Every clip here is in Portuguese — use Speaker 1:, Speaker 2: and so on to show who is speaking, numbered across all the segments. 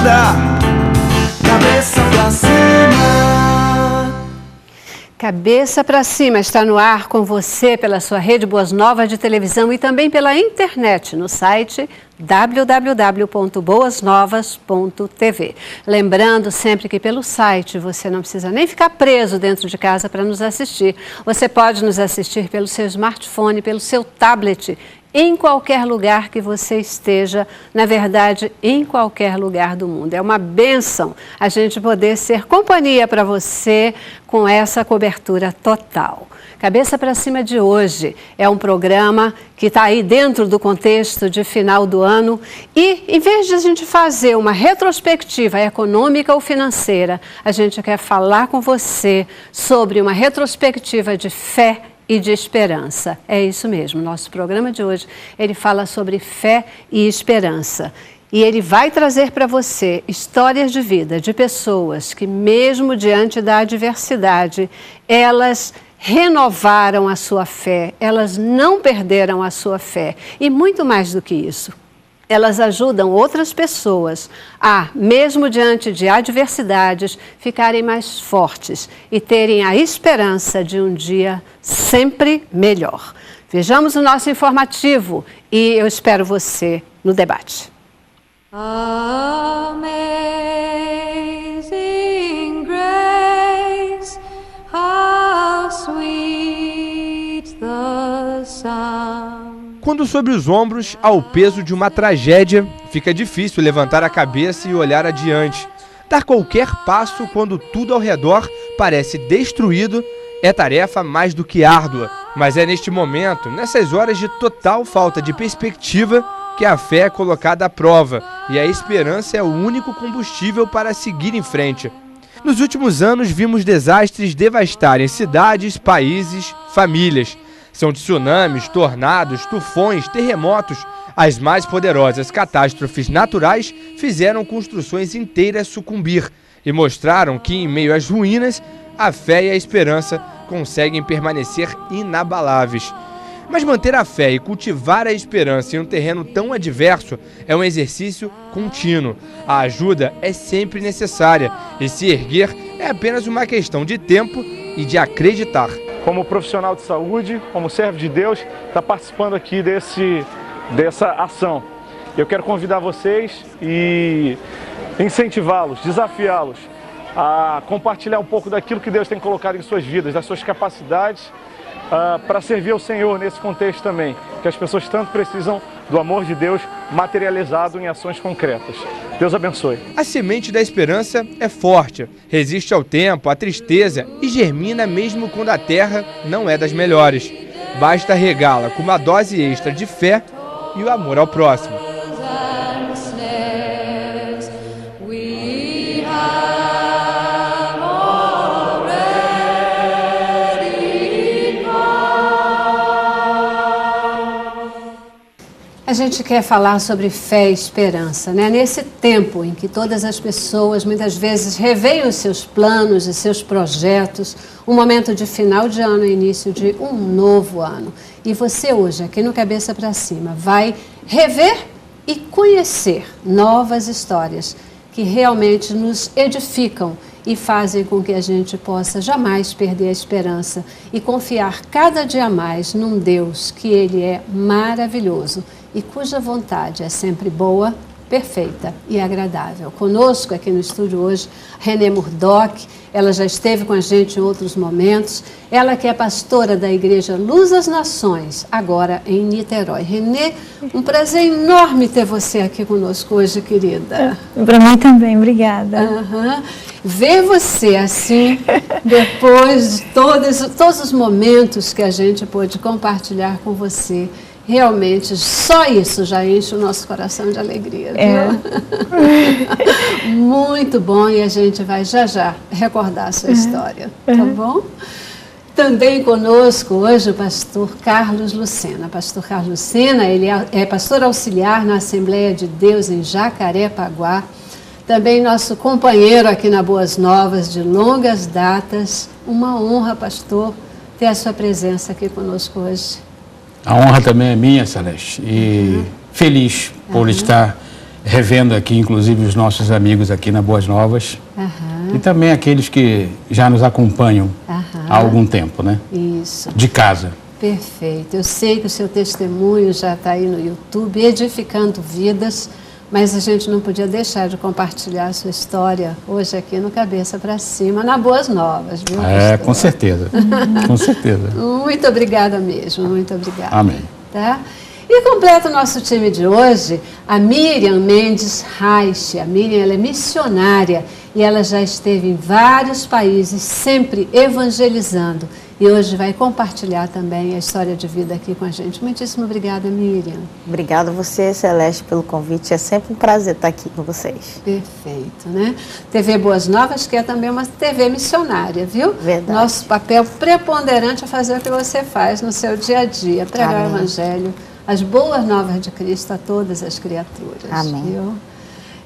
Speaker 1: anda, cabeça pra cima.
Speaker 2: Cabeça para cima está no ar com você pela sua rede Boas Novas de televisão e também pela internet no site www.boasnovas.tv. Lembrando sempre que pelo site você não precisa nem ficar preso dentro de casa para nos assistir. Você pode nos assistir pelo seu smartphone, pelo seu tablet, em qualquer lugar que você esteja, na verdade, em qualquer lugar do mundo. É uma bênção a gente poder ser companhia para você com essa cobertura total. Cabeça para Cima de hoje é um programa que está aí dentro do contexto de final do ano e, em vez de a gente fazer uma retrospectiva econômica ou financeira, a gente quer falar com você sobre uma retrospectiva de fé e de esperança. É isso mesmo, nosso programa de hoje, ele fala sobre fé e esperança. E ele vai trazer para você histórias de vida de pessoas que, mesmo diante da adversidade, elas renovaram a sua fé, elas não perderam a sua fé. E muito mais do que isso, elas ajudam outras pessoas a, mesmo diante de adversidades, ficarem mais fortes e terem a esperança de um dia sempre melhor. Vejamos o nosso informativo e eu espero você no debate.
Speaker 3: Amazing grace, how sweet the sound.
Speaker 4: Quando sobre os ombros há o peso de uma tragédia, fica difícil levantar a cabeça e olhar adiante. Dar qualquer passo quando tudo ao redor parece destruído é tarefa mais do que árdua. Mas é neste momento, nessas horas de total falta de perspectiva, que a fé é colocada à prova e a esperança é o único combustível para seguir em frente. Nos últimos anos vimos desastres devastarem cidades, países, famílias. São tsunamis, tornados, tufões, terremotos. As mais poderosas catástrofes naturais fizeram construções inteiras sucumbir e mostraram que, em meio às ruínas, a fé e a esperança conseguem permanecer inabaláveis. Mas manter a fé e cultivar a esperança em um terreno tão adverso é um exercício contínuo. A ajuda é sempre necessária e se erguer é apenas uma questão de tempo e de acreditar.
Speaker 5: Como profissional de saúde, como servo de Deus, está participando aqui dessa ação. Eu quero convidar vocês e incentivá-los, desafiá-los a compartilhar um pouco daquilo que Deus tem colocado em suas vidas, das suas capacidades, para servir ao Senhor nesse contexto também, que as pessoas tanto precisam do amor de Deus materializado em ações concretas. Deus abençoe.
Speaker 4: A semente da esperança é forte, resiste ao tempo, à tristeza e germina mesmo quando a terra não é das melhores. Basta regá-la com uma dose extra de fé e o amor ao próximo.
Speaker 2: A gente quer falar sobre fé e esperança, né? Nesse tempo em que todas as pessoas muitas vezes reveem os seus planos e seus projetos, um momento de final de ano e início de um novo ano. E você hoje, aqui no Cabeça para Cima, vai rever e conhecer novas histórias que realmente nos edificam e fazem com que a gente possa jamais perder a esperança e confiar cada dia mais num Deus que Ele é maravilhoso e cuja vontade é sempre boa, perfeita e agradável. Conosco aqui no estúdio hoje, Renê Murdock, ela já esteve com a gente em outros momentos, ela que é pastora da Igreja Luz das Nações, agora em Niterói. Renê, um prazer enorme ter você aqui conosco hoje, querida.
Speaker 6: Para mim também, obrigada.
Speaker 2: Ver você assim, depois de todos os momentos que a gente pôde compartilhar com você, realmente, só isso já enche o nosso coração de alegria, viu? Muito bom, e a gente vai já recordar a sua história, tá bom? Também conosco hoje o pastor Carlos Lucena. Pastor Carlos Lucena, ele é pastor auxiliar na Assembleia de Deus em Jacarepaguá. Também nosso companheiro aqui na Boas Novas de longas datas. Uma honra, pastor, ter a sua presença aqui conosco hoje.
Speaker 7: A honra também é minha, Celeste, e feliz por estar revendo aqui, inclusive, os nossos amigos aqui na Boas Novas. E também aqueles que já nos acompanham há algum tempo, né?
Speaker 2: Isso.
Speaker 7: De casa.
Speaker 2: Perfeito. Eu sei que o seu testemunho já está aí no YouTube, edificando vidas, mas a gente não podia deixar de compartilhar a sua história hoje aqui no Cabeça para Cima, na Boas Novas, viu?
Speaker 7: Com certeza. Com certeza.
Speaker 2: Muito obrigada mesmo, muito obrigada.
Speaker 7: Amém.
Speaker 2: Tá? E completa o nosso time de hoje a Miriam Mendes Reich. A Miriam, ela é missionária e ela já esteve em vários países, sempre evangelizando. E hoje vai compartilhar também a história de vida aqui com a gente. Muitíssimo obrigada, Miriam.
Speaker 8: Obrigada a você, Celeste, pelo convite. É sempre um prazer estar aqui com vocês.
Speaker 2: Perfeito, né? TV Boas Novas, que é também uma TV missionária, viu?
Speaker 8: Verdade.
Speaker 2: Nosso papel preponderante é fazer o que você faz no seu dia a dia, pregar o Evangelho, as boas novas de Cristo a todas as criaturas.
Speaker 8: Amém.
Speaker 2: Viu?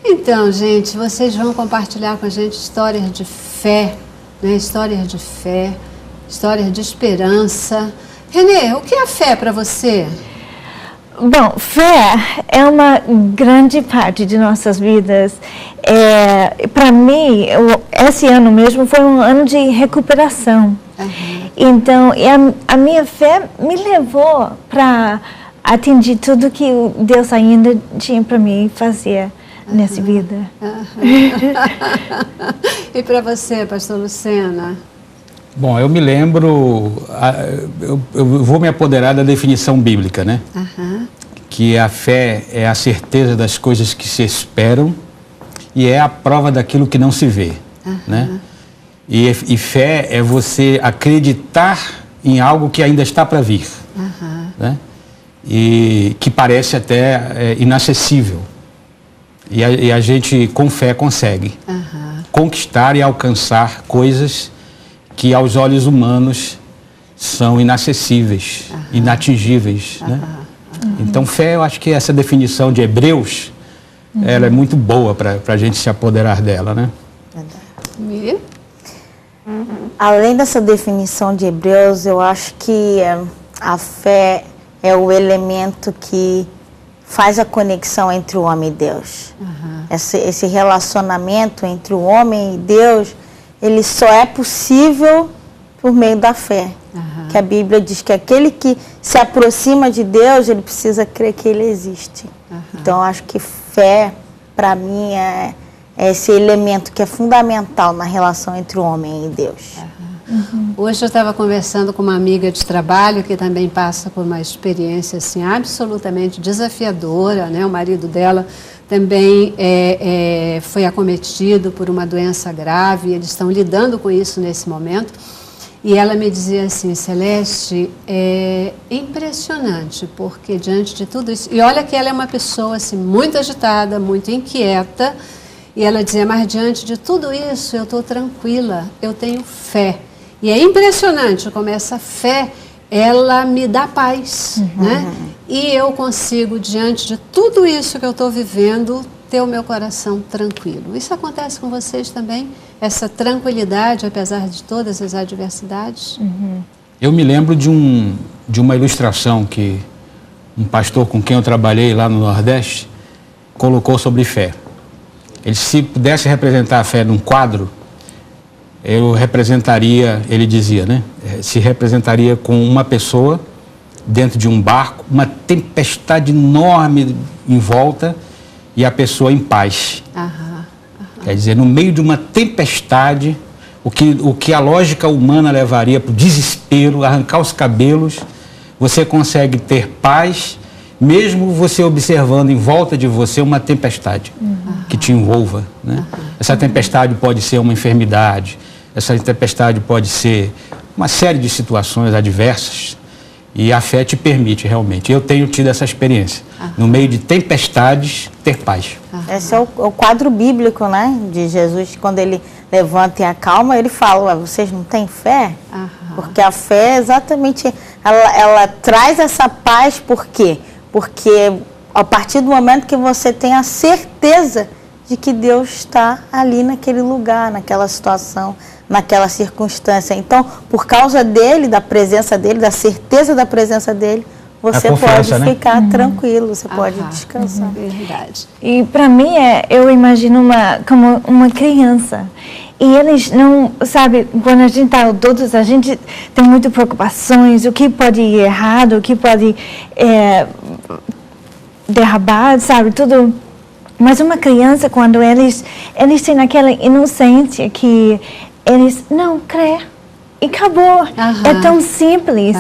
Speaker 2: Então, gente, vocês vão compartilhar com a gente histórias de fé, né? Histórias de fé, histórias de esperança. Renê, o que é a fé para você?
Speaker 6: Bom, fé é uma grande parte de nossas vidas. Para mim, esse ano mesmo foi um ano de recuperação. Então, a minha fé me levou para atingir tudo que Deus ainda tinha para mim fazer nessa vida.
Speaker 2: E para você, pastor Lucena?
Speaker 7: Bom, eu me lembro, eu vou me apoderar da definição bíblica, né? Que a fé é a certeza das coisas que se esperam e é a prova daquilo que não se vê, né? E fé é você acreditar em algo que ainda está para vir, né? E que parece até inacessível. E a gente, com fé, consegue conquistar e alcançar coisas que aos olhos humanos são inacessíveis, inatingíveis, né? Então, fé, eu acho que essa definição de Hebreus, ela é muito boa para a gente se apoderar dela, né?
Speaker 2: Miriam?
Speaker 8: Além dessa definição de Hebreus, eu acho que a fé é o elemento que faz a conexão entre o homem e Deus. Esse relacionamento entre o homem e Deus, ele só é possível por meio da fé. Que a Bíblia diz que aquele que se aproxima de Deus, ele precisa crer que ele existe. Então, eu acho que fé, para mim, é esse elemento que é fundamental na relação entre o homem e Deus.
Speaker 2: Hoje eu estava conversando com uma amiga de trabalho que também passa por uma experiência assim, absolutamente desafiadora, né? O marido dela também foi acometido por uma doença grave, eles estão lidando com isso nesse momento. E ela me dizia assim, Celeste, é impressionante, porque diante de tudo isso... E olha que ela é uma pessoa assim, muito agitada, muito inquieta. E ela dizia, mas diante de tudo isso eu estou tranquila, eu tenho fé. E é impressionante como essa fé, ela me dá paz, né? E eu consigo, diante de tudo isso que eu estou vivendo, ter o meu coração tranquilo. Isso acontece com vocês também? Essa tranquilidade, apesar de todas as adversidades?
Speaker 7: Eu me lembro de uma ilustração que um pastor com quem eu trabalhei lá no Nordeste colocou sobre fé. Ele, se pudesse representar a fé num quadro, eu representaria, ele dizia, né? Se representaria com uma pessoa dentro de um barco, uma tempestade enorme em volta e a pessoa em paz. Quer dizer, no meio de uma tempestade, o que a lógica humana levaria para o desespero, arrancar os cabelos, você consegue ter paz, mesmo você observando em volta de você uma tempestade que te envolva, né? Essa tempestade pode ser uma enfermidade, essa tempestade pode ser uma série de situações adversas e a fé te permite realmente. Eu tenho tido essa experiência, no meio de tempestades, ter paz.
Speaker 8: Esse é o quadro bíblico, né, de Jesus, quando ele levanta e acalma, ele fala, vocês não têm fé? Porque a fé exatamente, ela traz essa paz, por quê? Porque a partir do momento que você tem a certeza de que Deus está ali naquele lugar, naquela situação, naquela circunstância. Então, por causa dele, da presença dele, da certeza da presença dele, você pode ficar tranquilo, você pode descansar.
Speaker 2: Verdade.
Speaker 6: E para mim, eu imagino como uma criança. E eles não, sabe, quando a gente está adultos, a gente tem muitas preocupações, o que pode ir errado, o que pode derrubar, sabe, tudo. Mas uma criança, quando eles têm aquela inocência que eles não creem. E acabou. É tão simples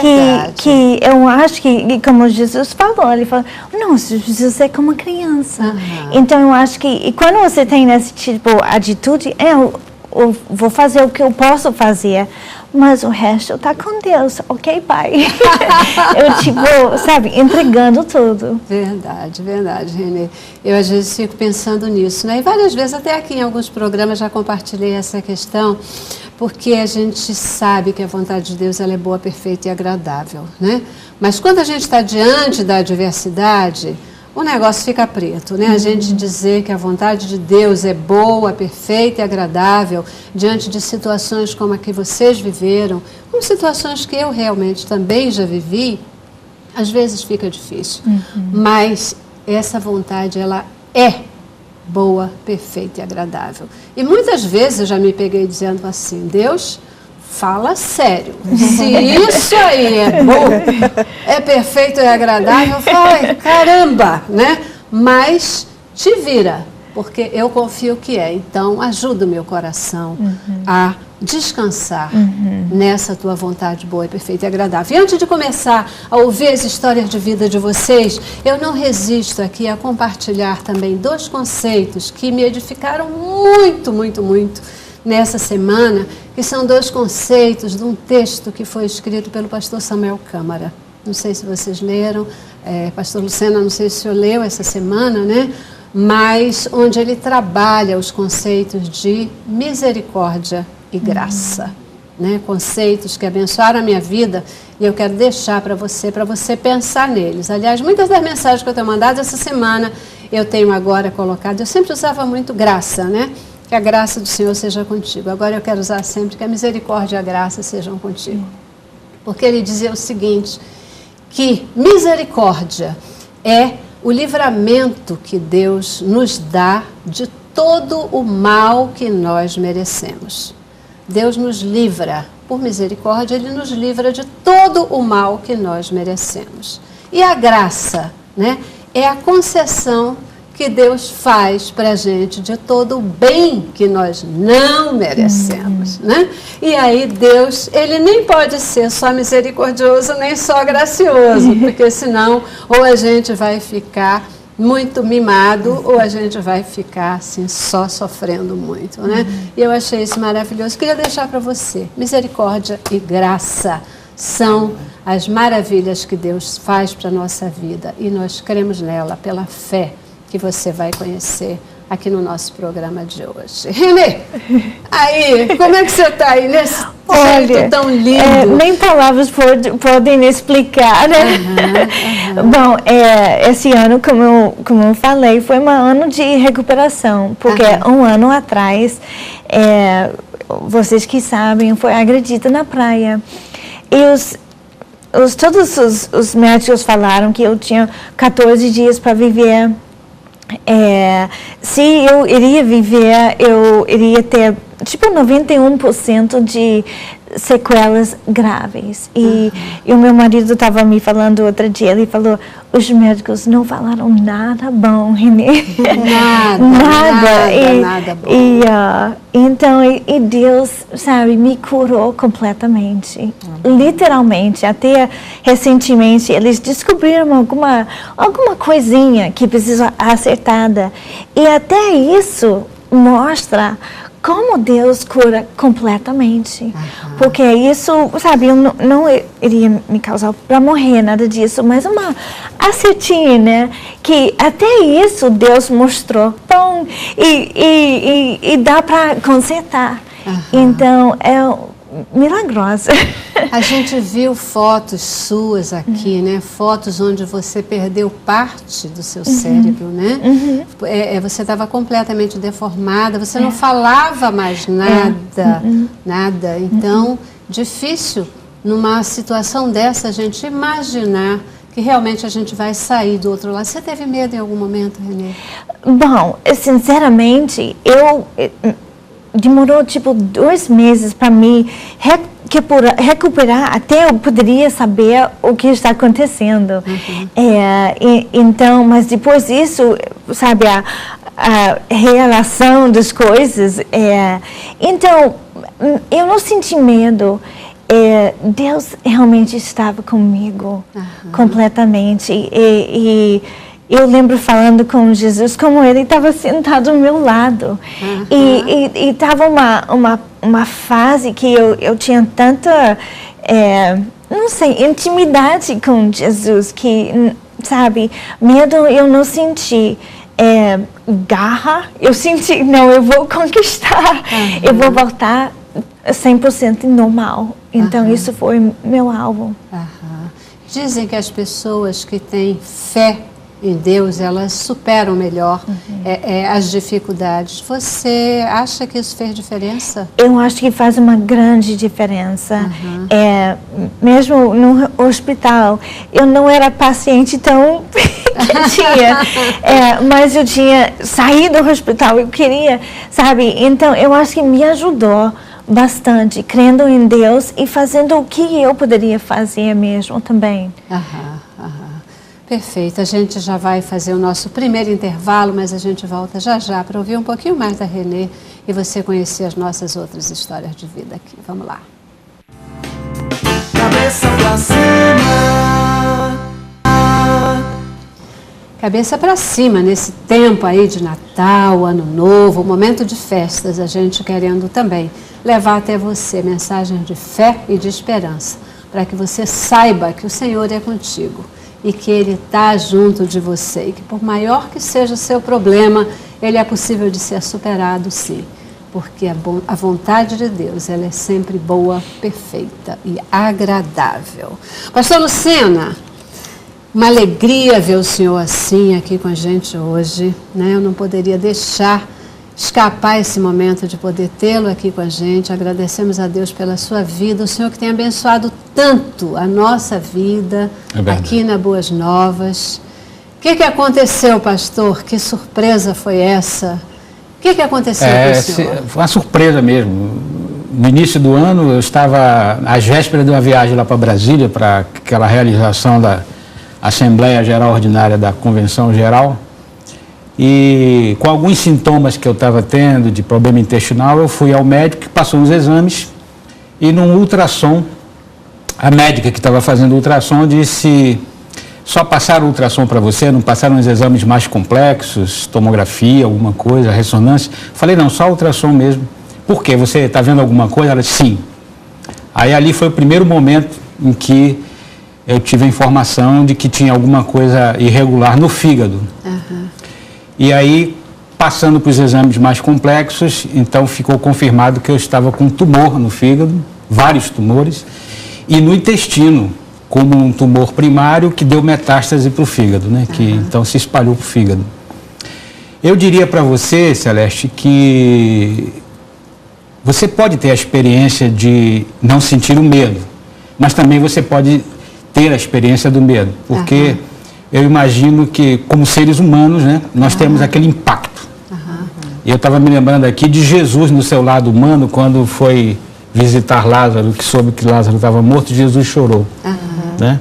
Speaker 6: que eu acho que, como Jesus falou, ele falou, não, Jesus é como uma criança. Então eu acho que, e quando você tem esse tipo de atitude, eu vou fazer o que eu posso fazer, mas o resto está com Deus, ok, pai? Eu, sabe, entregando tudo.
Speaker 2: Verdade, Renê. Eu às vezes fico pensando nisso, né? E várias vezes, até aqui em alguns programas, já compartilhei essa questão, porque a gente sabe que a vontade de Deus ela é boa, perfeita e agradável, né? Mas quando a gente está diante da adversidade, o negócio fica preto, né? A gente dizer que a vontade de Deus é boa, perfeita e agradável diante de situações como a que vocês viveram, como situações que eu realmente também já vivi, às vezes fica difícil. Mas essa vontade, ela é boa, perfeita e agradável. E muitas vezes eu já me peguei dizendo assim, Deus, fala sério. Se isso aí é bom, é perfeito e agradável, eu falo, caramba, né? Mas te vira, porque eu confio que é. Então, ajuda o meu coração a descansar nessa tua vontade boa, perfeita e agradável. E antes de começar a ouvir as histórias de vida de vocês, eu não resisto aqui a compartilhar também 2 conceitos que me edificaram muito, muito, muito nessa semana, que são 2 conceitos de um texto que foi escrito pelo pastor Samuel Câmara. Não sei se vocês leram, pastor Lucena, não sei se o senhor leu essa semana, né? Mas onde ele trabalha os conceitos de misericórdia e graça, né? Conceitos que abençoaram a minha vida e eu quero deixar para você pensar neles. Aliás, muitas das mensagens que eu tenho mandado essa semana, eu tenho agora colocado, eu sempre usava muito graça, né? Que a graça do Senhor seja contigo. Agora eu quero usar sempre que a misericórdia e a graça sejam contigo. Porque ele dizia o seguinte, que misericórdia é o livramento que Deus nos dá de todo o mal que nós merecemos. Deus nos livra, por misericórdia, Ele nos livra de todo o mal que nós merecemos. E a graça, né, é a concessão que Deus faz para a gente de todo o bem que nós não merecemos, né? E aí Deus, Ele nem pode ser só misericordioso, nem só gracioso, porque senão ou a gente vai ficar muito mimado ou a gente vai ficar assim só sofrendo muito, né? E eu achei isso maravilhoso. Queria deixar para você, misericórdia e graça são as maravilhas que Deus faz para a nossa vida e nós cremos nela pela fé que você vai conhecer aqui no nosso programa de hoje. Renê, aí, como é que você está aí nesse jeito tão lindo?
Speaker 6: Nem palavras podem explicar, né? Bom, esse ano, como eu falei, foi um ano de recuperação, porque um ano atrás, vocês que sabem, foi agredida na praia. E todos os médicos falaram que eu tinha 14 dias para viver. Se eu iria viver, eu iria ter tipo 91% de sequelas graves. E o meu marido estava me falando outro dia, ele falou, os médicos não falaram nada bom, Renê. Nada bom. Então, Deus, sabe, me curou completamente. Literalmente, até recentemente, eles descobriram alguma coisinha que precisa acertada. E até isso mostra como Deus cura completamente. Porque isso, sabe, eu não iria me causar para morrer, nada disso, mas uma acertinha, né? Que até isso Deus mostrou. Bom, e dá para consertar. Então, é milagrosa.
Speaker 2: A gente viu fotos suas aqui, né? Fotos onde você perdeu parte do seu cérebro, né? Você estava completamente deformada, você não falava mais nada, nada. Então, difícil, numa situação dessa, a gente imaginar que realmente a gente vai sair do outro lado. Você teve medo em algum momento, Renê?
Speaker 6: Bom, sinceramente, demorou tipo 2 meses para mim recuperar até eu poderia saber o que está acontecendo. Então, mas depois disso, sabe, a relação das coisas. Então, eu não senti medo. Deus realmente estava comigo completamente. E eu lembro falando com Jesus como ele estava sentado ao meu lado. E estava uma fase que eu tinha tanta, não sei, intimidade com Jesus, que, sabe, medo eu não senti. Garra, eu senti, não, eu vou conquistar, eu vou voltar 100% normal. Então, isso foi meu alvo.
Speaker 2: Dizem que as pessoas que têm fé em Deus, elas superam melhor as dificuldades. Você acha que isso fez diferença?
Speaker 6: Eu acho que faz uma grande diferença. Mesmo no hospital, eu não era paciente tão mas eu tinha saído do hospital, eu queria, sabe? Então, eu acho que me ajudou bastante, crendo em Deus e fazendo o que eu poderia fazer mesmo também.
Speaker 2: Perfeito, a gente já vai fazer o nosso primeiro intervalo, mas a gente volta já para ouvir um pouquinho mais da Renê e você conhecer as nossas outras histórias de vida aqui. Vamos lá.
Speaker 1: Cabeça pra cima.
Speaker 2: Cabeça para cima, nesse tempo aí de Natal, Ano Novo, momento de festas, a gente querendo também levar até você mensagens de fé e de esperança, para que você saiba que o Senhor é contigo e que Ele está junto de você e que por maior que seja o seu problema, ele é possível de ser superado, sim, porque a vontade de Deus, ela é sempre boa, perfeita e agradável. Pastor Lucena, uma alegria ver o senhor assim aqui com a gente hoje, né? Eu não poderia deixar escapar esse momento de poder tê-lo aqui com a gente. Agradecemos a Deus pela sua vida, o Senhor que tem abençoado tanto a nossa vida aqui na Boas Novas. O que aconteceu, pastor? Que surpresa foi essa? O que aconteceu com o senhor?
Speaker 7: Foi uma surpresa mesmo. No início do ano, eu estava às vésperas de uma viagem lá para Brasília, para aquela realização da Assembleia Geral Ordinária da Convenção Geral. E com alguns sintomas que eu estava tendo de problema intestinal, eu fui ao médico que passou uns exames e num ultrassom, a médica que estava fazendo o ultrassom disse: só passaram o ultrassom para você, não passaram os exames mais complexos, tomografia, alguma coisa, ressonância? Falei, não, só o ultrassom mesmo. Por quê? Você está vendo alguma coisa? Ela disse, sim. Aí ali foi o primeiro momento em que eu tive a informação de que tinha alguma coisa irregular no fígado. E aí, passando para os exames mais complexos, então ficou confirmado que eu estava com um tumor no fígado, vários tumores, e no intestino, como um tumor primário que deu metástase para o fígado, né? Que então se espalhou para o fígado. Eu diria para você, Celeste, que você pode ter a experiência de não sentir o medo, mas também você pode ter a experiência do medo, porque eu imagino que, como seres humanos, né, nós temos aquele impacto. E eu estava me lembrando aqui de Jesus no seu lado humano, quando foi visitar Lázaro, que soube que Lázaro estava morto, Jesus chorou. Né?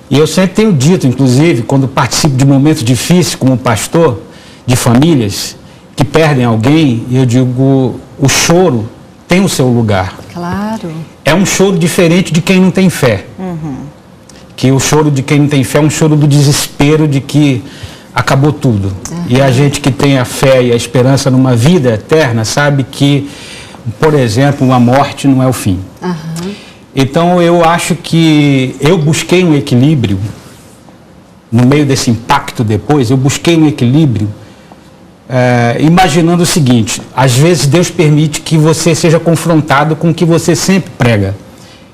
Speaker 7: E eu sempre tenho dito, inclusive, quando participo de momentos difíceis como pastor, de famílias que perdem alguém, eu digo, o choro tem o seu lugar.
Speaker 2: Claro.
Speaker 7: É um choro diferente de quem não tem fé. Que o choro de quem não tem fé é um choro do desespero de que acabou tudo. E a gente que tem a fé e a esperança numa vida eterna sabe que, por exemplo, uma morte não é o fim. Então eu acho que eu busquei um equilíbrio, no meio desse impacto depois, eu busquei um equilíbrio imaginando o seguinte: às vezes Deus permite que você seja confrontado com o que você sempre prega.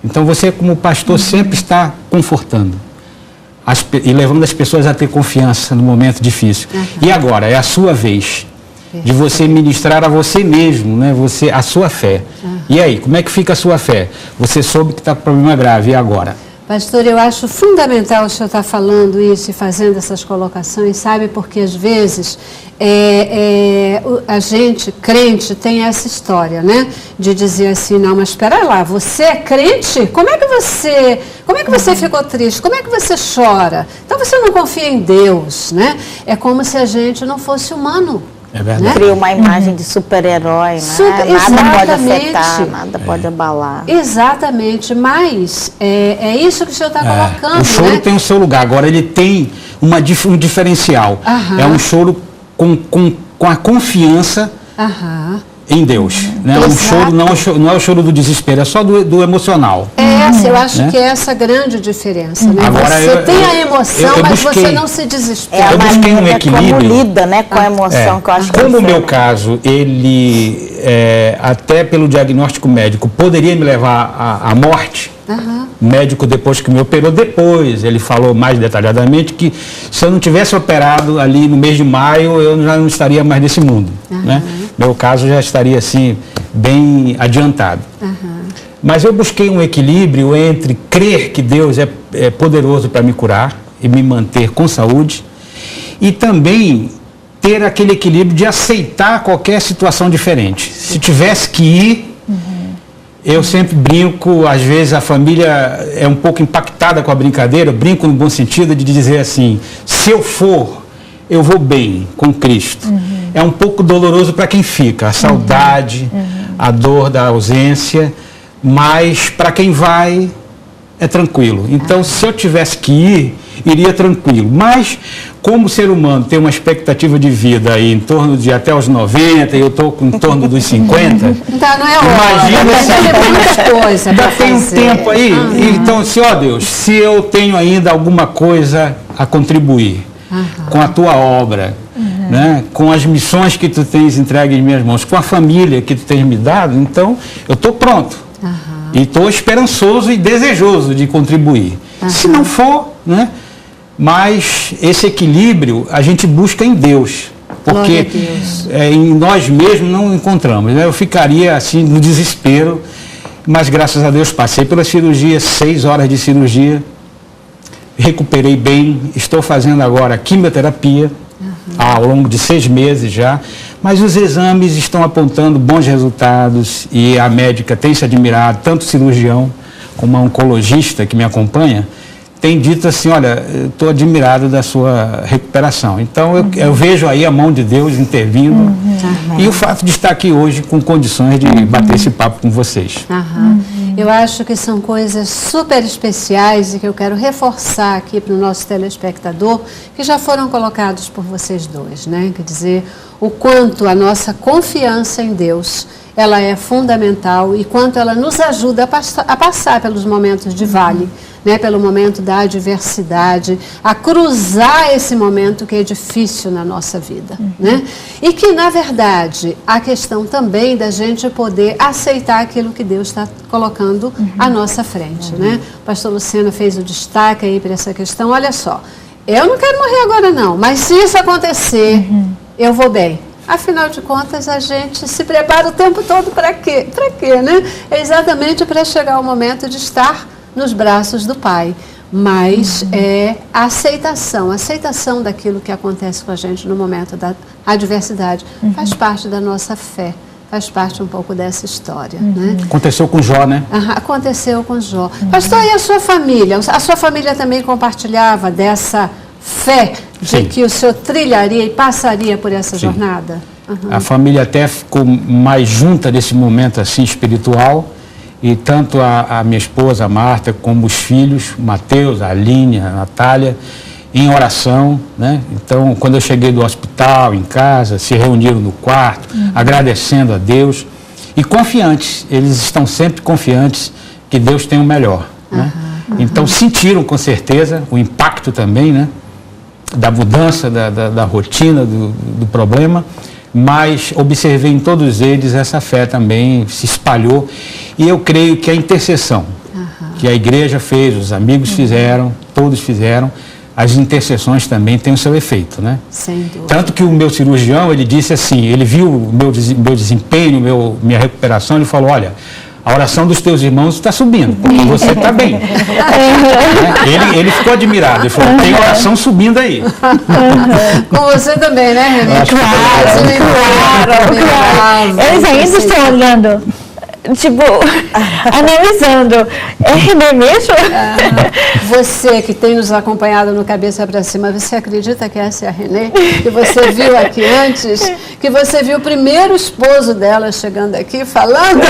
Speaker 7: Então você, como pastor, sempre está confortando e levando as pessoas a ter confiança no momento difícil. E agora é a sua vez de você ministrar a você mesmo, né? A sua fé. E aí, como é que fica a sua fé? Você soube que está com problema grave, e agora?
Speaker 2: Pastor, eu acho fundamental o senhor estar falando isso e fazendo essas colocações, sabe? Porque às vezes a gente, crente, tem essa história, né? De dizer assim, não, mas espera lá, você é crente? Como é que você ficou triste? Como é que você chora? Então você não confia em Deus, né? É como se a gente não fosse humano.
Speaker 7: É verdade.
Speaker 2: Né?
Speaker 8: Cria uma imagem de super-herói, né? Nada pode afetar, nada pode abalar.
Speaker 2: Exatamente, mas é isso que o senhor está colocando.
Speaker 7: O choro, né? Tem o seu lugar, agora ele tem um diferencial. É um choro com a confiança em Deus. Né? Um choro não é o choro do desespero, é só do emocional.
Speaker 2: Eu acho que é essa a grande diferença. Né?
Speaker 7: Agora,
Speaker 2: você tem a emoção, mas você não se desespera.
Speaker 8: É a maneira
Speaker 7: um equilíbrio,
Speaker 8: como lida, né, com a emoção, que eu acho que
Speaker 7: como no meu caso, ele, até pelo diagnóstico médico, poderia me levar à morte. O médico, depois que me operou, ele falou mais detalhadamente que se eu não tivesse operado ali no mês de maio, eu já não estaria mais nesse mundo. Né? Meu caso já estaria assim, bem adiantado. Mas eu busquei um equilíbrio entre crer que Deus é poderoso para me curar e me manter com saúde, e também ter aquele equilíbrio de aceitar qualquer situação diferente. Se tivesse que ir, eu sempre brinco, às vezes a família é um pouco impactada com a brincadeira, eu brinco no bom sentido de dizer assim, se eu for, eu vou bem com Cristo. É um pouco doloroso para quem fica, a saudade, a dor da ausência, mas para quem vai, é tranquilo. Então, se eu tivesse que ir, iria tranquilo. Mas, como o ser humano tem uma expectativa de vida aí em torno de até os 90, e eu estou em torno dos 50,
Speaker 2: então, não é hora,
Speaker 7: imagina, ainda tem um tempo aí. Então, Deus, se eu tenho ainda alguma coisa a contribuir com a tua obra, né, com as missões que tu tens entregue em minhas mãos, com a família que tu tens me dado, então eu estou pronto. E estou esperançoso e desejoso de contribuir. Se não for, né? Mas esse equilíbrio a gente busca em Deus. Porque em nós mesmos não encontramos. Né? Eu ficaria assim no desespero, mas graças a Deus passei pela cirurgia, 6 horas de cirurgia, recuperei bem, estou fazendo agora quimioterapia, ao longo de 6 meses já, mas os exames estão apontando bons resultados e a médica tem se admirado, tanto o cirurgião como a oncologista que me acompanha, tem dito assim, olha, eu estou admirado da sua recuperação. Então eu vejo aí a mão de Deus intervindo e o fato de estar aqui hoje com condições de bater esse papo com vocês.
Speaker 2: Eu acho que são coisas super especiais e que eu quero reforçar aqui para o nosso telespectador, que já foram colocados por vocês dois, né? Quer dizer, o quanto a nossa confiança em Deus, ela é fundamental e quanto ela nos ajuda a passar pelos momentos de vale, né? Pelo momento da adversidade, a cruzar esse momento que é difícil na nossa vida, né? E que, na verdade, a questão também da gente poder aceitar aquilo que Deus está colocando à nossa frente, né? O pastor Luciano fez o destaque aí para essa questão. Olha só, eu não quero morrer agora não, mas se isso acontecer, eu vou bem. Afinal de contas, a gente se prepara o tempo todo para quê? Para quê, né? É exatamente para chegar o momento de estar nos braços do Pai. Mas é a aceitação daquilo que acontece com a gente no momento da adversidade. Faz parte da nossa fé, faz parte um pouco dessa história. Né?
Speaker 7: Aconteceu com Jó, né?
Speaker 2: Aconteceu com Jó. Pastor, e a sua família? A sua família também compartilhava dessa fé de que o senhor trilharia e passaria por essa jornada?
Speaker 7: A família até ficou mais junta nesse momento assim espiritual, e tanto a minha esposa, a Marta, como os filhos, o Mateus, a Aline, a Natália, em oração, né? Então, quando eu cheguei do hospital, em casa, se reuniram no quarto, agradecendo a Deus e confiantes. Eles estão sempre confiantes que Deus tem o melhor, né? Então, sentiram com certeza o impacto também, né? Da mudança, da rotina, do problema, mas observei em todos eles essa fé também se espalhou, e eu creio que a intercessão que a igreja fez, os amigos fizeram, todos fizeram, as intercessões também têm o seu efeito, né?
Speaker 2: Sem dúvida.
Speaker 7: Tanto que o meu cirurgião, ele disse assim, ele viu o meu desempenho, minha recuperação, ele falou, olha, a oração dos teus irmãos está subindo, porque você está bem. Ele ficou admirado, ele falou, tem oração subindo aí.
Speaker 2: Com você também, né, Renê?
Speaker 6: Claro. Eles ainda estão olhando, tipo, analisando. É Renê mesmo?
Speaker 2: Você que tem nos acompanhado no Cabeça para Cima, você acredita que essa é a Renê? Que você viu aqui antes? Que você viu o primeiro esposo dela chegando aqui falando?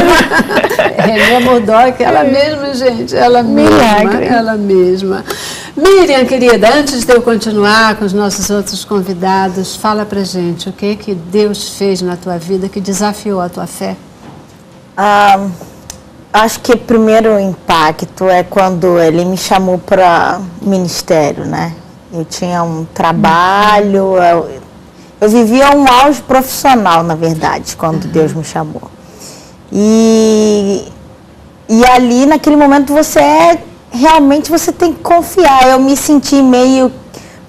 Speaker 2: Renê Murdock, ela mesma, gente, ela mesma. Miriam, querida, antes de eu continuar com os nossos outros convidados, fala pra gente o que Deus fez na tua vida que desafiou a tua fé.
Speaker 8: Acho que o primeiro impacto é quando ele me chamou para ministério, né? Eu tinha um trabalho, eu vivia um auge profissional, na verdade, quando Deus me chamou. E ali, naquele momento, realmente você tem que confiar. Eu me senti meio...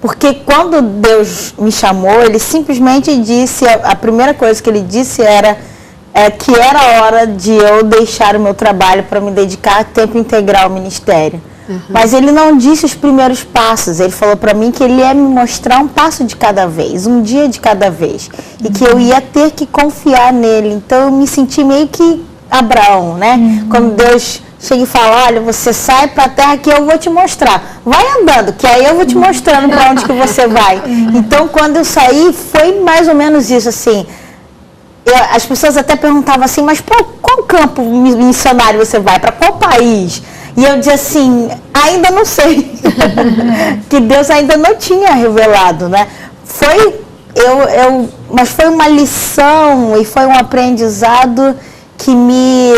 Speaker 8: Porque quando Deus me chamou, ele simplesmente disse, a primeira coisa que ele disse era que era hora de eu deixar o meu trabalho para me dedicar a tempo integral ao ministério. Mas ele não disse os primeiros passos, ele falou para mim que ele ia me mostrar um passo de cada vez, um dia de cada vez, e que eu ia ter que confiar nele. Então eu me senti meio que Abraão, né? Quando Deus chega e fala, olha, você sai para a terra que eu vou te mostrar. Vai andando, que aí eu vou te mostrando para onde que você vai. Então quando eu saí, foi mais ou menos isso, assim. As pessoas até perguntavam assim, mas para qual campo missionário você vai? Para qual país? E eu dizia assim, ainda não sei. Que Deus ainda não tinha revelado, né? Mas foi uma lição e foi um aprendizado que me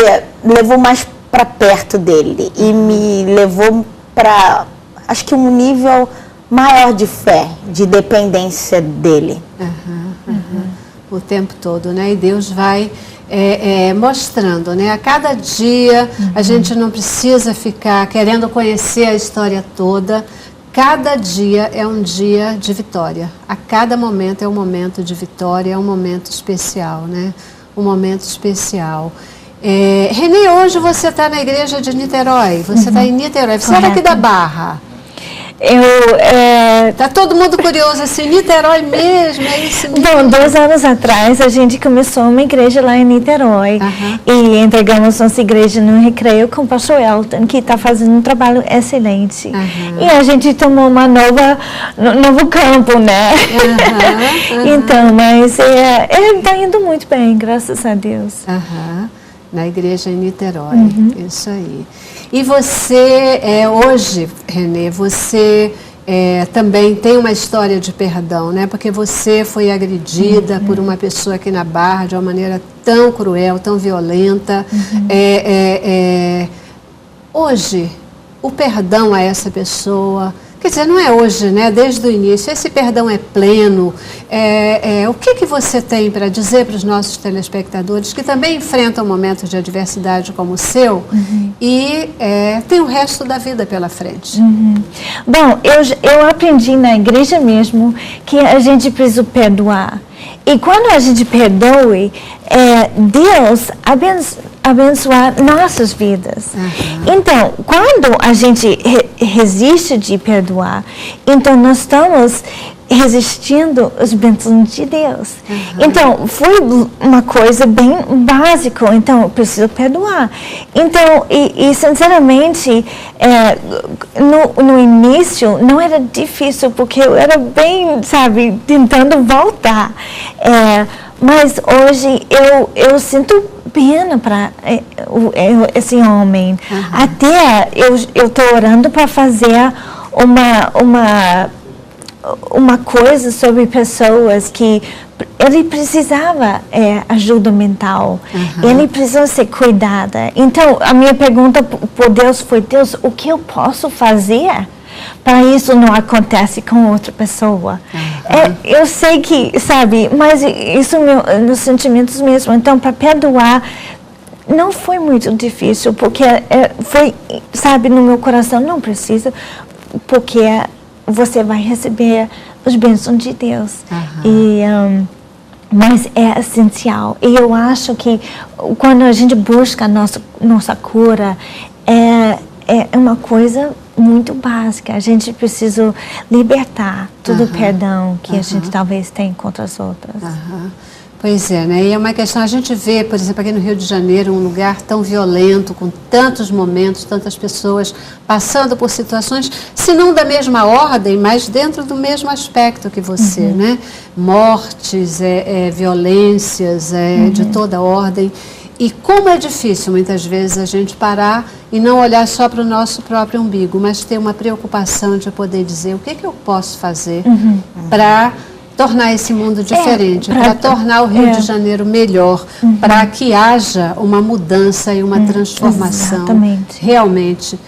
Speaker 8: levou mais para perto dele e me levou para, acho que um nível maior de fé, de dependência dele.
Speaker 2: O tempo todo, né? E Deus vai mostrando, né? A cada dia a gente não precisa ficar querendo conhecer a história toda. Cada dia é um dia de vitória. A cada momento é um momento de vitória, é um momento especial, né? Um momento especial. Renê, hoje você está na igreja de Niterói. Você está em Niterói. Você era aqui da Barra. Tá todo mundo curioso assim, Niterói mesmo, é isso mesmo?
Speaker 6: Bom, 2 anos atrás a gente começou uma igreja lá em Niterói e entregamos nossa igreja no Recreio com o pastor Elton, que está fazendo um trabalho excelente. E a gente tomou um novo campo, né? Então, mas está indo muito bem, graças a Deus.
Speaker 2: Na igreja em Niterói, isso aí. E você, hoje, Renê, você também tem uma história de perdão, né? Porque você foi agredida por uma pessoa aqui na Barra de uma maneira tão cruel, tão violenta. Hoje, o perdão a essa pessoa... Quer dizer, não é hoje, né? Desde o início, esse perdão é pleno. O que você tem para dizer para os nossos telespectadores que também enfrentam momentos de adversidade como o seu e tem o resto da vida pela frente?
Speaker 6: Bom, eu aprendi na igreja mesmo que a gente precisa perdoar. E quando a gente perdoe, Deus abençoar nossas vidas. Então, quando a gente resiste de perdoar, então nós estamos resistindo às bênçãos de Deus. Então, foi uma coisa bem básica. Então, eu preciso perdoar. Então, e sinceramente, no início não era difícil, porque eu era bem, sabe, tentando voltar. Mas hoje eu sinto pena para esse homem. Até eu estou orando para fazer uma coisa sobre pessoas que ele precisava ajuda mental, ele precisava ser cuidada. Então, a minha pergunta por Deus foi, Deus, o que eu posso fazer para isso não acontece com outra pessoa? Eu sei que, sabe, mas isso nos sentimentos mesmo. Então, para perdoar, não foi muito difícil, porque foi, sabe, no meu coração, não precisa, porque você vai receber os bênçãos de Deus. Mas é essencial. E eu acho que quando a gente busca a nossa cura, é uma coisa muito básica. A gente precisa libertar todo o perdão que a gente talvez tem contra as outras.
Speaker 2: Pois é, né? E é uma questão, a gente vê, por exemplo, aqui no Rio de Janeiro, um lugar tão violento, com tantos momentos, tantas pessoas passando por situações, se não da mesma ordem, mas dentro do mesmo aspecto que você, né? Mortes, violências, de toda ordem. E como é difícil, muitas vezes, a gente parar e não olhar só para o nosso próprio umbigo, mas ter uma preocupação de poder dizer o que eu posso fazer para tornar esse mundo diferente, para tornar o Rio de Janeiro melhor, para que haja uma mudança e uma transformação realmente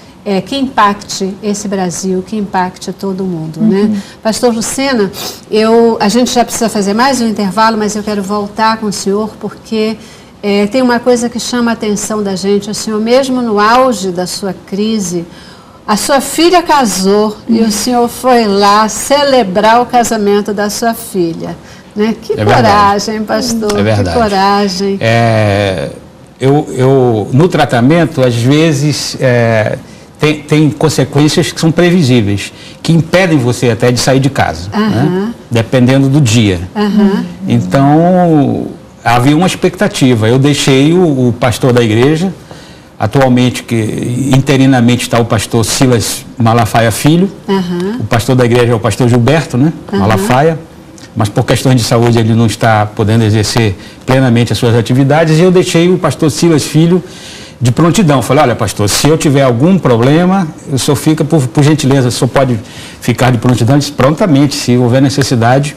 Speaker 2: que impacte esse Brasil, que impacte todo mundo, né? Pastor Lucena, a gente já precisa fazer mais um intervalo, mas eu quero voltar com o senhor porque tem uma coisa que chama a atenção da gente. O senhor, mesmo no auge da sua crise, a sua filha casou e o senhor foi lá celebrar o casamento da sua filha, né? Que coragem, pastor,
Speaker 7: é verdade.
Speaker 2: Que coragem.
Speaker 7: Eu no tratamento, às vezes, tem consequências que são previsíveis, que impedem você até de sair de casa, né? Dependendo do dia. Então, havia uma expectativa. Eu deixei o pastor da igreja. Atualmente, interinamente, está o pastor Silas Malafaia Filho. O pastor da igreja é o pastor Gilberto, né? Malafaia. Mas por questões de saúde ele não está podendo exercer plenamente as suas atividades. E eu deixei o pastor Silas Filho de prontidão. Falei, olha, pastor, se eu tiver algum problema, o senhor fica, por gentileza, o senhor pode ficar de prontidão. Ele disse, prontamente, se houver necessidade.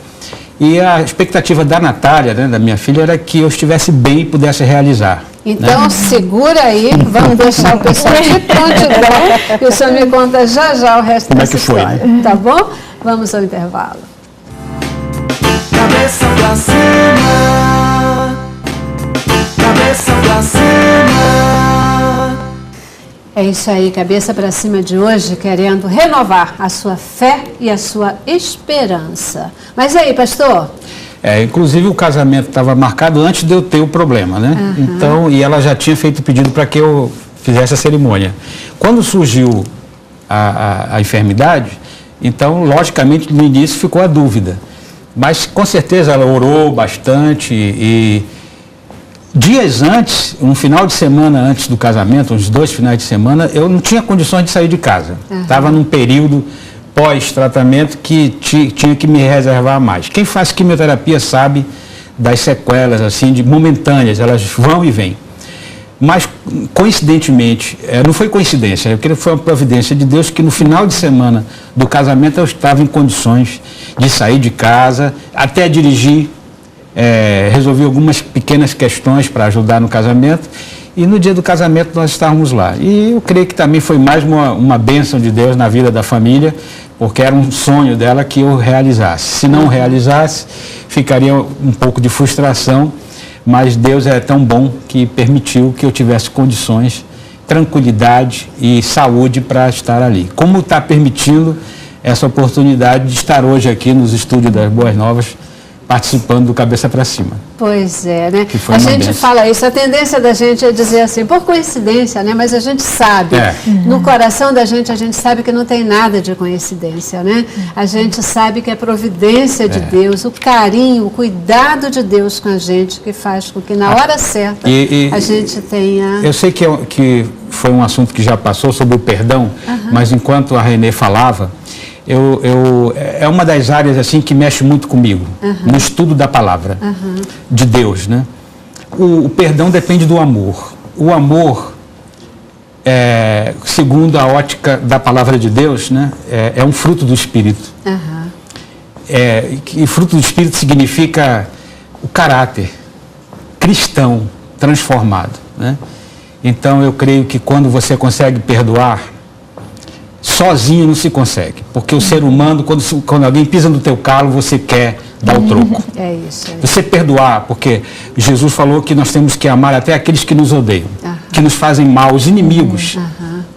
Speaker 7: E a expectativa da Natália, né, da minha filha, era que eu estivesse bem e pudesse realizar.
Speaker 2: Então,
Speaker 7: né?
Speaker 2: Segura aí, vamos deixar o pessoal de prontidão, e o senhor me conta já o resto dessa história.
Speaker 7: Foi, né?
Speaker 2: Tá bom? Vamos ao intervalo.
Speaker 1: Cabeça pra cima, cabeça pra cima.
Speaker 2: É isso aí, cabeça para cima de hoje, querendo renovar a sua fé e a sua esperança. Mas aí, pastor?
Speaker 7: Inclusive o casamento estava marcado antes de eu ter o problema, né? Então, e ela já tinha feito o pedido para que eu fizesse a cerimônia. Quando surgiu a enfermidade, então, logicamente, no início ficou a dúvida. Mas, com certeza, ela orou bastante e dias antes, um final de semana antes do casamento, uns 2 finais de semana, eu não tinha condições de sair de casa. Estava num período pós-tratamento que tinha que me reservar mais. Quem faz quimioterapia sabe das sequelas, assim, momentâneas, elas vão e vêm. Mas, coincidentemente, não foi coincidência, eu creio que foi uma providência de Deus que no final de semana do casamento eu estava em condições de sair de casa, até dirigir. Resolvi algumas pequenas questões para ajudar no casamento e no dia do casamento nós estávamos lá. E eu creio que também foi mais uma bênção de Deus na vida da família, porque era um sonho dela que eu realizasse. Se não realizasse, ficaria um pouco de frustração, mas Deus é tão bom que permitiu que eu tivesse condições, tranquilidade e saúde para estar ali. Como está permitindo essa oportunidade de estar hoje aqui nos estúdios das Boas Novas, participando do Cabeça para Cima.
Speaker 2: Pois é, né? A gente fala isso, a tendência da gente é dizer assim, por coincidência, né? Mas a gente sabe, no coração da gente, a gente sabe que não tem nada de coincidência, né? A gente sabe que é providência de Deus, o carinho, o cuidado de Deus com a gente, que faz com que na hora certa a gente tenha...
Speaker 7: Eu sei que foi um assunto que já passou sobre o perdão, mas enquanto a Renê falava, é uma das áreas assim que mexe muito comigo, no estudo da palavra de Deus, né? O perdão depende do amor. O amor, segundo a ótica da palavra de Deus, né, é um fruto do Espírito. E fruto do Espírito significa o caráter cristão transformado, né? Então eu creio que quando você consegue perdoar, sozinho não se consegue, porque o ser humano, quando alguém pisa no teu calo, você quer dar o troco.
Speaker 2: É isso.
Speaker 7: Você perdoar, porque Jesus falou que nós temos que amar até aqueles que nos odeiam, que nos fazem mal, os inimigos,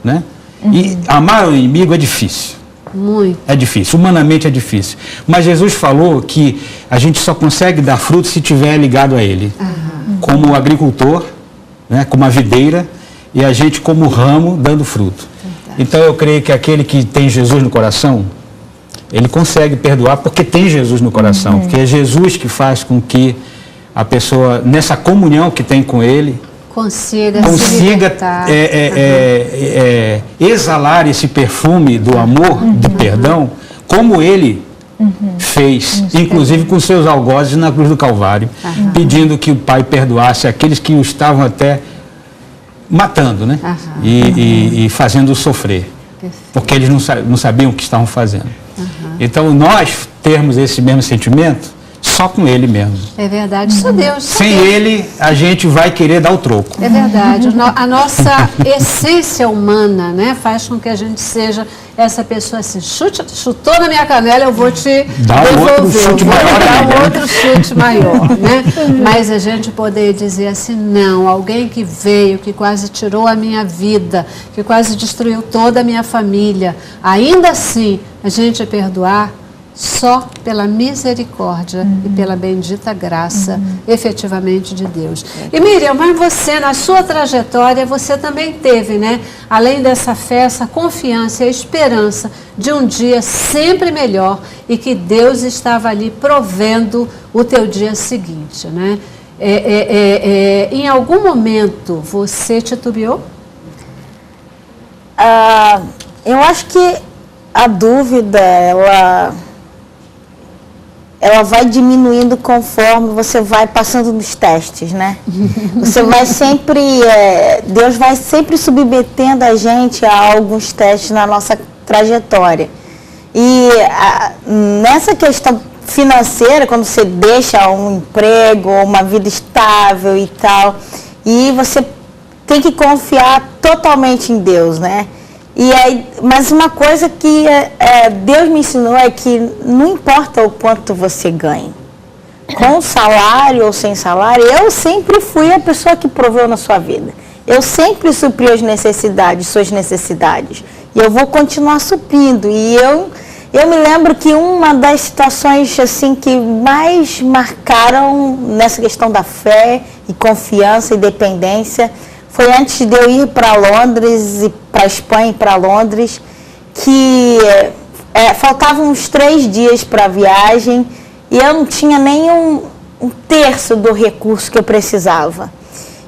Speaker 7: né? E amar o inimigo é difícil,
Speaker 2: Muito.
Speaker 7: É difícil, humanamente é difícil. Mas Jesus falou que a gente só consegue dar fruto se estiver ligado a Ele. Como agricultor, né, como a videira, e a gente como ramo dando fruto. Verdade. Então eu creio que aquele que tem Jesus no coração, ele consegue perdoar porque tem Jesus no coração. Porque é Jesus que faz com que a pessoa, nessa comunhão que tem com Ele, consiga exalar esse perfume do amor, do perdão, como Ele fez, inclusive com seus algozes na cruz do Calvário, pedindo que o Pai perdoasse aqueles que o estavam até matando, né? E fazendo sofrer, porque eles não sabiam o que estavam fazendo. Então nós termos esse mesmo sentimento só com Ele mesmo.
Speaker 2: É verdade, só Deus.
Speaker 7: Sem Ele, a gente vai querer dar o troco.
Speaker 2: É verdade. A nossa essência humana, né, faz com que a gente seja essa pessoa assim, chutou na minha canela, eu vou te devolver.
Speaker 7: Outro chute maior,
Speaker 2: dar outro chute maior, né? Mas a gente poder dizer assim, não, alguém que veio, que quase tirou a minha vida, que quase destruiu toda a minha família, ainda assim, a gente perdoar, só pela misericórdia e pela bendita graça, efetivamente, de Deus. E Miriam, mas você, na sua trajetória, você também teve, né? Além dessa fé, essa confiança e a esperança de um dia sempre melhor e que Deus estava ali provendo o teu dia seguinte, né? Em algum momento, você titubeou?
Speaker 8: Eu acho que a dúvida, ela vai diminuindo conforme você vai passando nos testes, né? Você vai sempre, Deus vai sempre submetendo a gente a alguns testes na nossa trajetória. E nessa questão financeira, quando você deixa um emprego, uma vida estável e tal, e você tem que confiar totalmente em Deus, né? E aí, mas uma coisa que Deus me ensinou é que não importa o quanto você ganha, com salário ou sem salário, eu sempre fui a pessoa que proveu na sua vida. Eu sempre supri as necessidades, suas necessidades. E eu vou continuar suprindo. E eu me lembro que uma das situações assim, que mais marcaram nessa questão da fé e confiança e dependência foi antes de eu ir para Londres, e para a Espanha e para Londres, que faltavam uns 3 dias para a viagem e eu não tinha nem um terço do recurso que eu precisava.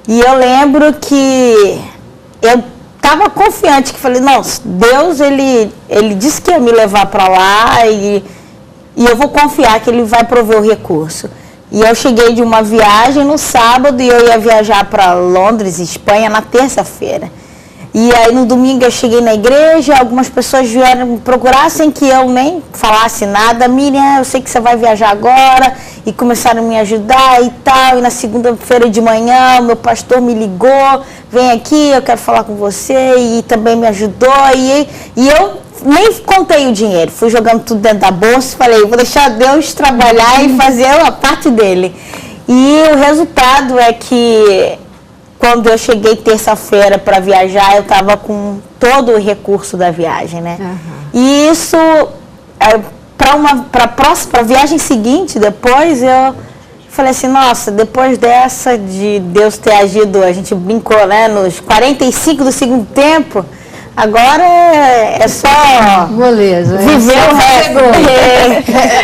Speaker 8: E eu lembro que eu estava confiante, que falei, nossa, Deus, ele disse que ia me levar para lá e eu vou confiar que Ele vai prover o recurso. E eu cheguei de uma viagem no sábado e eu ia viajar para Londres, Espanha, na terça-feira. E aí no domingo eu cheguei na igreja, algumas pessoas vieram me procurar sem que eu nem falasse nada. Miriam, eu sei que você vai viajar agora, e começaram a me ajudar e tal. E na segunda-feira de manhã o meu pastor me ligou, vem aqui, eu quero falar com você, e também me ajudou. E eu nem contei o dinheiro, fui jogando tudo dentro da bolsa e falei, vou deixar Deus trabalhar e fazer a parte dele. E o resultado é que quando eu cheguei terça-feira para viajar, eu estava com todo o recurso da viagem, né? E isso, para a viagem seguinte, depois, eu falei assim, nossa, depois dessa de Deus ter agido, a gente brincou, né, nos 45 do segundo tempo, agora é só
Speaker 2: moleza,
Speaker 8: viver o resto.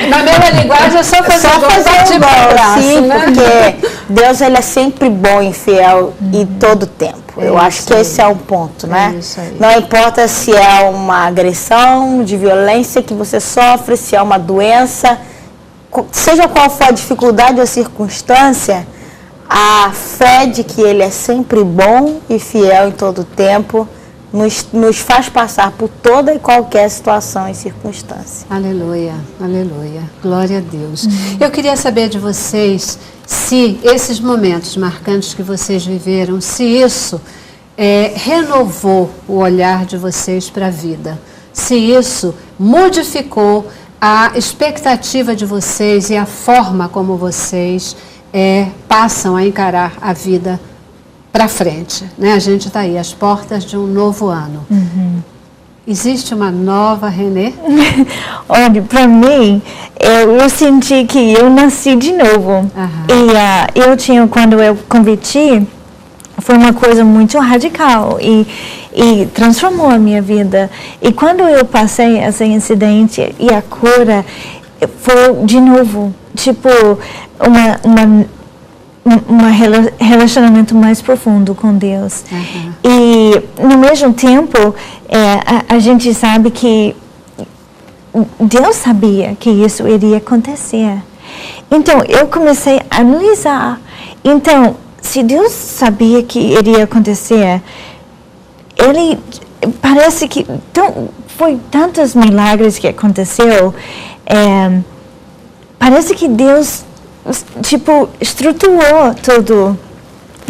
Speaker 2: Na mesma linguagem é só fazer o gol,
Speaker 8: sim,
Speaker 2: né?
Speaker 8: porque Deus, Ele é sempre bom e fiel em todo tempo. Eu acho que esse é um ponto, né? Não importa se é uma agressão de violência que você sofre, se é uma doença, seja qual for a dificuldade ou a circunstância, a fé de que Ele é sempre bom e fiel em todo tempo nos faz passar por toda e qualquer situação e circunstância.
Speaker 2: Aleluia, aleluia, glória a Deus. Eu queria saber de vocês se esses momentos marcantes que vocês viveram, se isso renovou o olhar de vocês para a vida, se isso modificou a expectativa de vocês e a forma como vocês passam a encarar a vida para frente, né? A gente está aí, às portas de um novo ano. Existe uma nova Renê?
Speaker 6: Olha, para mim, eu senti que eu nasci de novo. E quando eu converti, foi uma coisa muito radical e transformou a minha vida. E quando eu passei esse incidente e a cura, foi de novo, tipo, um relacionamento mais profundo com Deus. E no mesmo tempo, a gente sabe que Deus sabia que isso iria acontecer. Então, eu comecei a analisar. Então, se Deus sabia que iria acontecer, Ele parece que foi tantos milagres que aconteceu. Parece que Deus, tipo, estruturou tudo.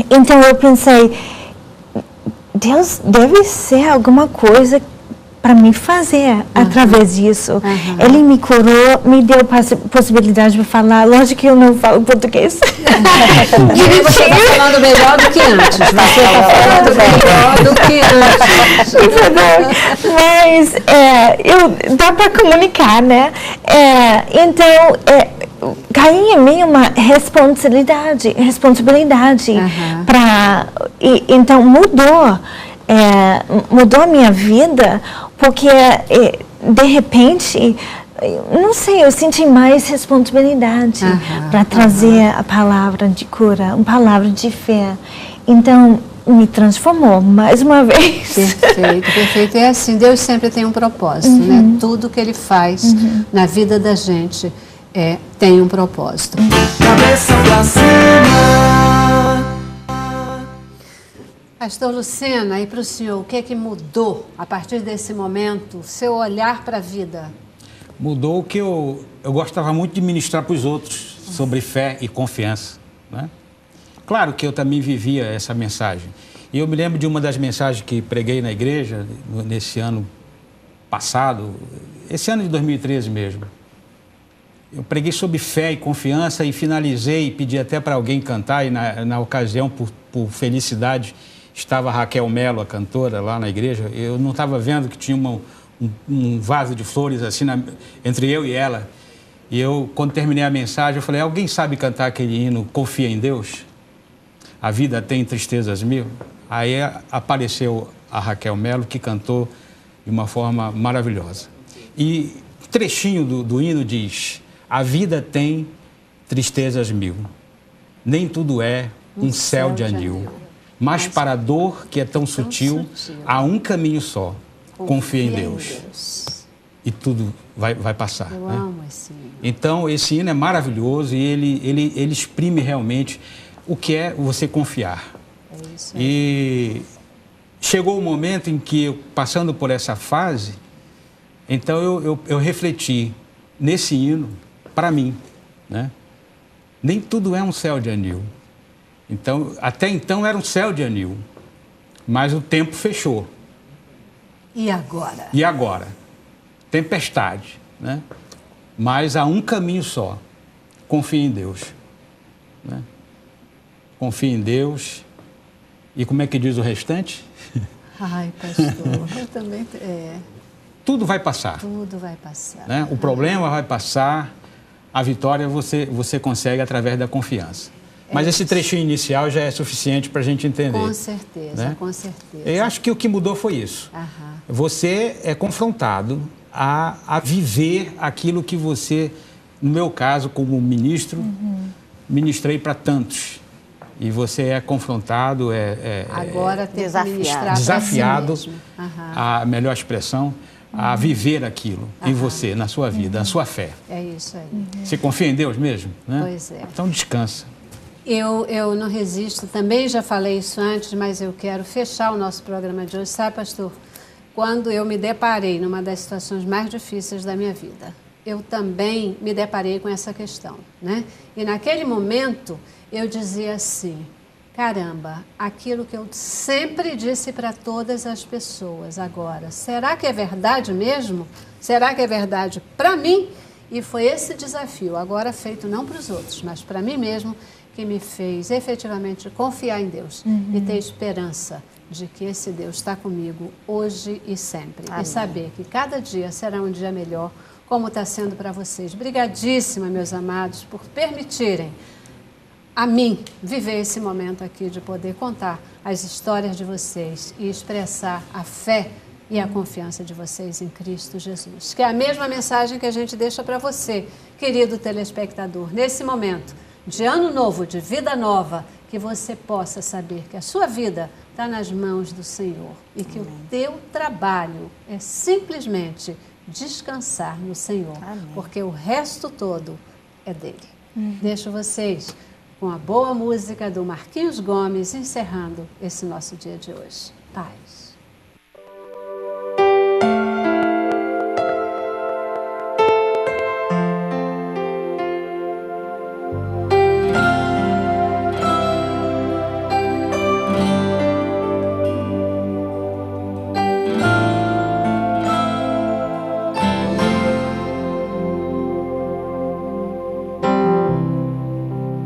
Speaker 6: Então eu pensei, Deus deve ser alguma coisa para me fazer através disso. Ele me curou, me deu possibilidade de falar. Lógico que eu não falo português.
Speaker 2: Você está falando melhor do que antes. Você está falando melhor do que antes.
Speaker 6: Mas dá para comunicar, né? Então, caiu em mim uma responsabilidade então mudou a minha vida, porque de repente, não sei, eu senti mais responsabilidade para trazer a palavra de cura, uma palavra de fé. Então, me transformou mais uma vez.
Speaker 2: Perfeito. É assim, Deus sempre tem um propósito, né? Tudo que Ele faz na vida da gente tem um propósito.
Speaker 1: Cabeça pra cima.
Speaker 2: Pastor Lucena, e para o senhor, o que é que mudou a partir desse momento, seu olhar para a vida?
Speaker 7: Mudou que eu gostava muito de ministrar para os outros sobre fé e confiança, né? Claro que eu também vivia essa mensagem. E eu me lembro de uma das mensagens que preguei na igreja nesse ano passado, esse ano de 2013 mesmo. Eu preguei sobre fé e confiança e finalizei e pedi até para alguém cantar, e na ocasião, por felicidade, estava a Raquel Melo, a cantora, lá na igreja. Eu não estava vendo que tinha um vaso de flores assim entre eu e ela. E eu, quando terminei a mensagem, eu falei, alguém sabe cantar aquele hino Confia em Deus? A vida tem tristezas mil? Aí apareceu a Raquel Melo, que cantou de uma forma maravilhosa. E um trechinho do hino diz, a vida tem tristezas mil, nem tudo é um céu de anil. Mas para a dor que é tão sutil, há um caminho só, confia em Deus. E tudo vai passar.
Speaker 2: Eu amo esse hino.
Speaker 7: Então, esse hino é maravilhoso e ele exprime realmente o que é você confiar.
Speaker 2: É isso aí.
Speaker 7: E chegou o momento em que, passando por essa fase, então eu refleti nesse hino, para mim, né? Nem tudo é um céu de anil. Então, até então era um céu de anil, mas o tempo fechou.
Speaker 2: E agora?
Speaker 7: E agora? Tempestade, né? Mas há um caminho só, confia em Deus, né? Confia em Deus. E como é que diz o restante?
Speaker 2: Ai, pastor, eu também...
Speaker 7: Tudo vai passar.
Speaker 2: Tudo vai passar.
Speaker 7: Né? O problema vai passar, a vitória você consegue através da confiança. Mas esse trechinho inicial já é suficiente para a gente entender.
Speaker 2: Com certeza, né? Com certeza.
Speaker 7: Eu acho que o que mudou foi isso. Você é confrontado a viver aquilo que você, no meu caso, como ministro, ministrei para tantos. E você é confrontado,
Speaker 2: agora tem
Speaker 7: desafiado, a melhor expressão, a viver aquilo em você, na sua vida, na sua fé.
Speaker 2: É isso aí.
Speaker 7: Você confia em Deus mesmo? Né?
Speaker 2: Pois é.
Speaker 7: Então descansa.
Speaker 2: Eu não resisto, também já falei isso antes, mas eu quero fechar o nosso programa de hoje. Sabe, pastor, quando eu me deparei numa das situações mais difíceis da minha vida, eu também me deparei com essa questão, né? E naquele momento eu dizia assim, caramba, aquilo que eu sempre disse para todas as pessoas agora, será que é verdade mesmo? Será que é verdade para mim? E foi esse desafio, agora feito não para os outros, mas para mim mesmo, que me fez efetivamente confiar em Deus e ter esperança de que esse Deus está comigo hoje e sempre.
Speaker 8: Amém.
Speaker 2: E saber que cada dia será um dia melhor, como está sendo para vocês. Brigadíssima, meus amados, por permitirem a mim viver esse momento aqui de poder contar as histórias de vocês e expressar a fé e a confiança de vocês em Cristo Jesus. Que é a mesma mensagem que a gente deixa para você, querido telespectador, nesse momento de ano novo, de vida nova, que você possa saber que a sua vida está nas mãos do Senhor e que o teu trabalho é simplesmente descansar no Senhor, porque o resto todo é dele. Deixo vocês com a boa música do Marquinhos Gomes, encerrando esse nosso dia de hoje. Paz.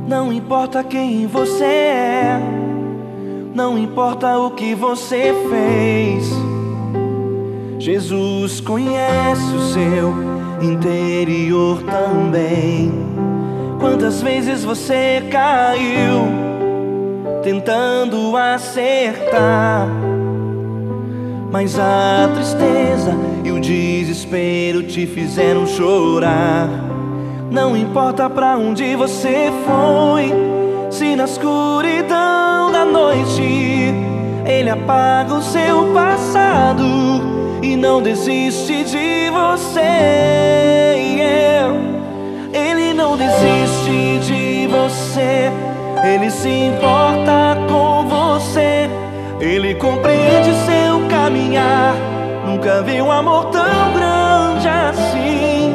Speaker 1: Não importa quem você é, não importa o que você fez, Jesus conhece o seu interior também. Quantas vezes você caiu tentando acertar, mas a tristeza e o desespero te fizeram chorar. Não importa pra onde você foi, se na escuridão da noite Ele apaga o seu passado e não desiste de você. Ele não desiste de você, Ele se importa com você, Ele compreende seu caminhar. Nunca vi um amor tão grande assim.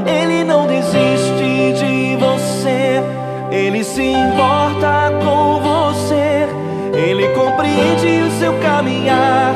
Speaker 1: Ele não desiste de você, Ele se importa com você, Ele compreende o seu caminhar.